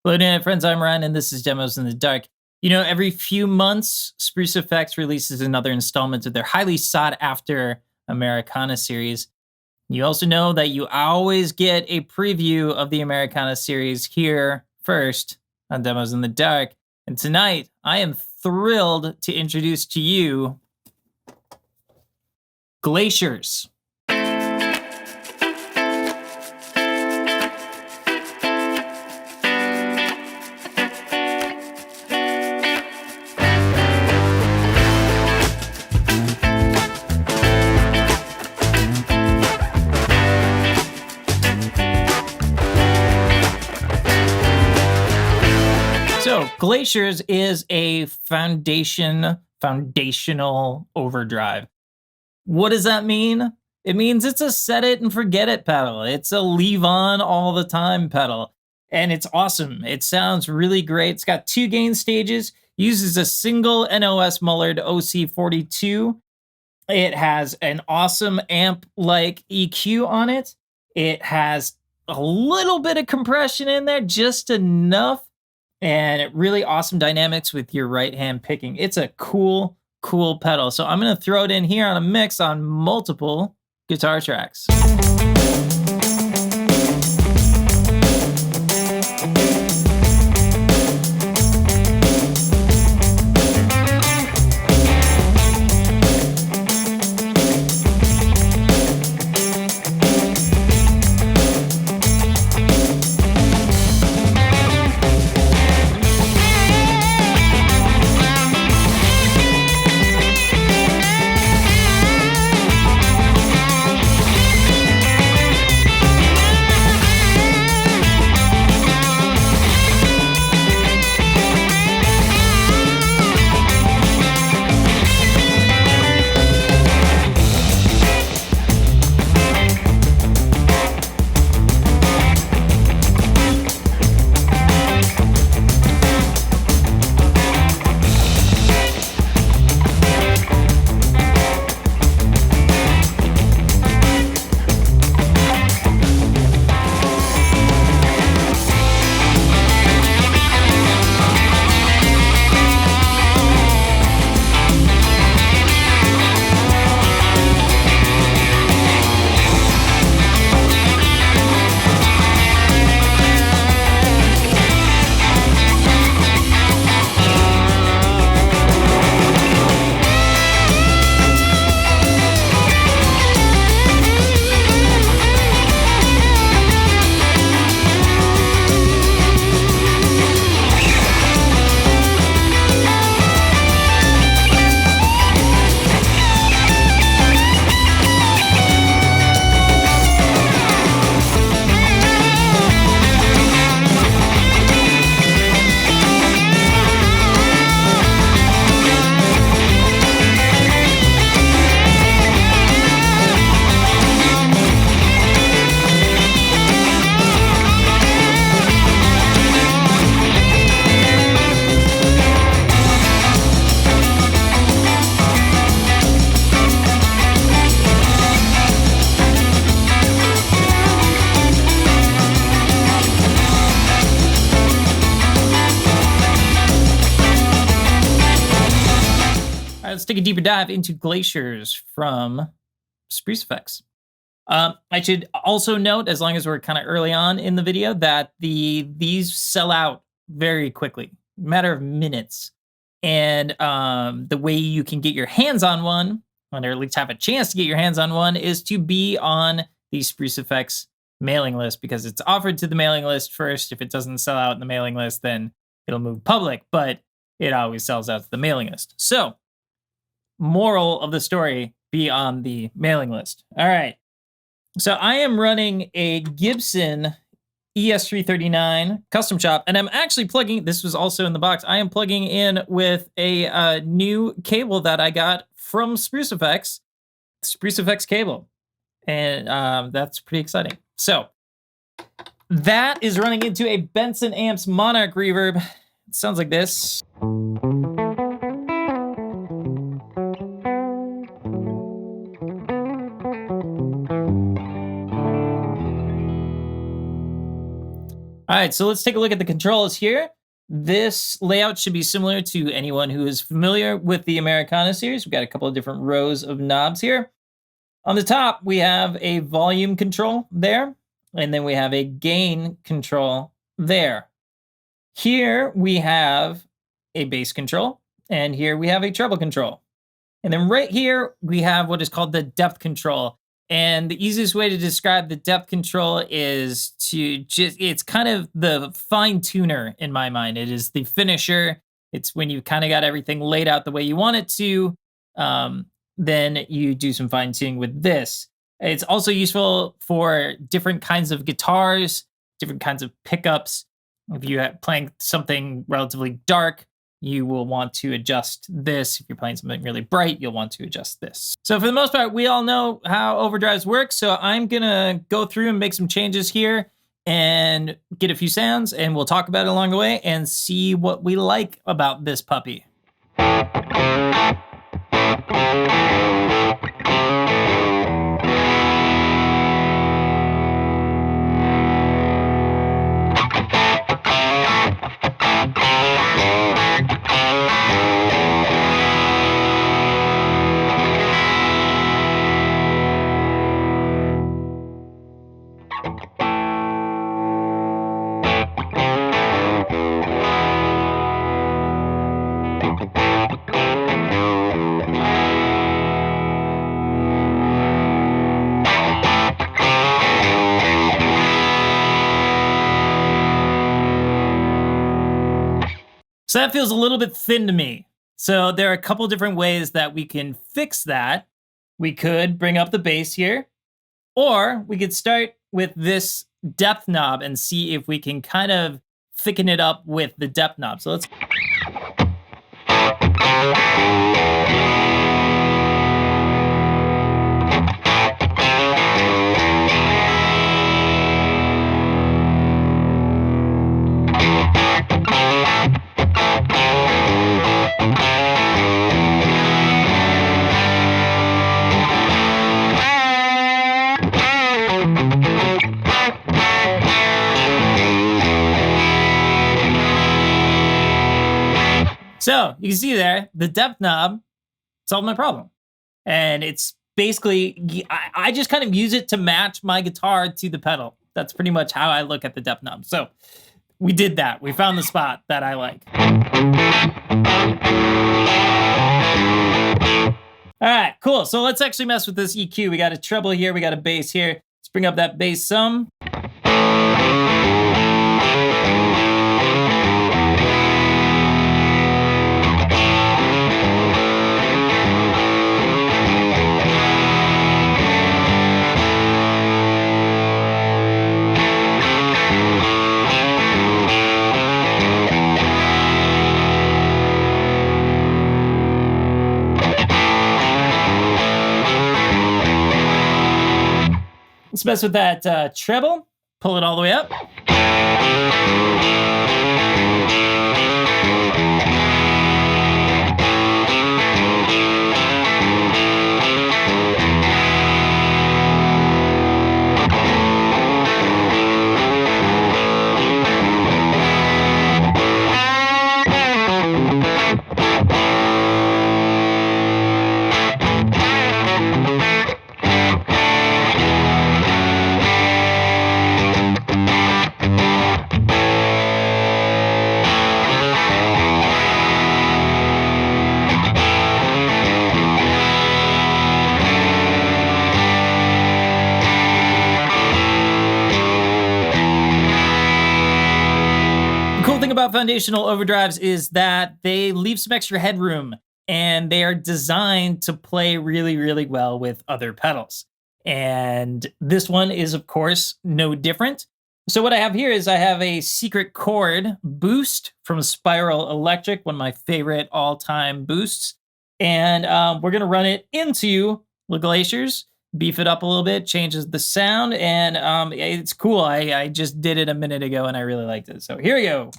Hello, Internet friends. I'm Ryan, and this is Demos in the Dark. You know, every few months, Spruce Effects releases another installment of their highly sought after Americana series. You also know that you always get a preview of the Americana series here first on Demos in the Dark. And tonight, I am thrilled to introduce to you Glaciers. So, Glaciers is a foundational overdrive. What does that mean? It means it's a set it and forget it pedal. It's a leave on all the time pedal. And it's awesome. It sounds really great. It's got 2 gain stages, uses a single NOS Mullard OC42. It has an awesome amp-like EQ on it. It has a little bit of compression in there, just enough. And really awesome dynamics with your right hand picking. It's a cool pedal. So I'm going to throw it in here on a mix on multiple guitar tracks. Let's take a deeper dive into Glaciers from Spruce Effects. I should also note, as long as we're kind of early on in the video, that these sell out very quickly, matter of minutes. And the way you can get your hands on one, or at least have a chance to get your hands on one, is to be on the Spruce Effects mailing list, because it's offered to the mailing list first. If it doesn't sell out in the mailing list, then it'll move public, but it always sells out to the mailing list. So, moral of the story, be on the mailing list. All right. So I am running a Gibson ES339 custom shop, and I'm actually plugging, this was also in the box, I am plugging in with a new cable that I got from Spruce Effects cable. And that's pretty exciting. So that is running into a Benson Amps Monarch reverb. It sounds like this. All right, so let's take a look at the controls here. This layout should be similar to anyone who is familiar with the Americana series. We've got a couple of different rows of knobs here. On the top, we have a volume control there, and then we have a gain control there. Here we have a bass control, and here we have a treble control. And then right here, we have what is called the depth control. And the easiest way to describe the depth control is it's kind of the fine tuner in my mind. It is the finisher. It's when you kind of got everything laid out the way you want it to. Then you do some fine tuning with this. It's also useful for different kinds of guitars, different kinds of pickups. If you're playing something relatively dark, you will want to adjust this. If you're playing something really bright, you'll want to adjust this. So for the most part, we all know how overdrives work. So I'm gonna go through and make some changes here and get a few sounds, and we'll talk about it along the way and see what we like about this puppy. So that feels a little bit thin to me. So there are a couple different ways that we can fix that. We could bring up the bass here, or we could start with this depth knob and see if we can kind of thicken it up with the depth knob. So let's... So you can see there, the depth knob solved my problem. And it's basically, I just kind of use it to match my guitar to the pedal. That's pretty much how I look at the depth knob. So we did that. We found the spot that I like. All right, cool. So let's actually mess with this EQ. We got a treble here, we got a bass here. Let's bring up that bass some. Let's mess with that treble, pull it all the way up. About foundational overdrives is that they leave some extra headroom, and they are designed to play really, really well with other pedals. And this one is, of course, no different. So what I have here is I have a secret chord boost from Spiral Electric, one of my favorite all-time boosts. And we're going to run it into the Glaciers, beef it up a little bit, changes the sound, and it's cool. I just did it a minute ago, and I really liked it. So here we go.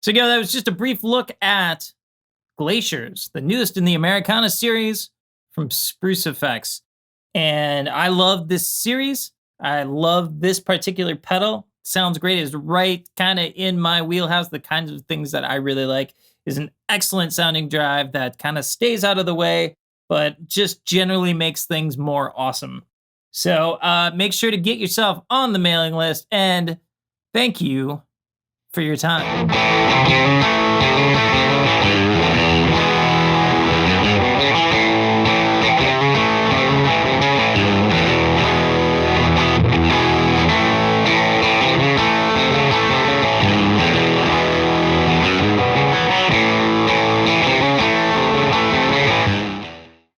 So, that was just a brief look at Glaciers, the newest in the Americana series from Spruce Effects. And I love this series. I love this particular pedal. Sounds great. It's right kind of in my wheelhouse. The kinds of things that I really like is an excellent sounding drive that kind of stays out of the way, but just generally makes things more awesome. So make sure to get yourself on the mailing list, and thank you for your time.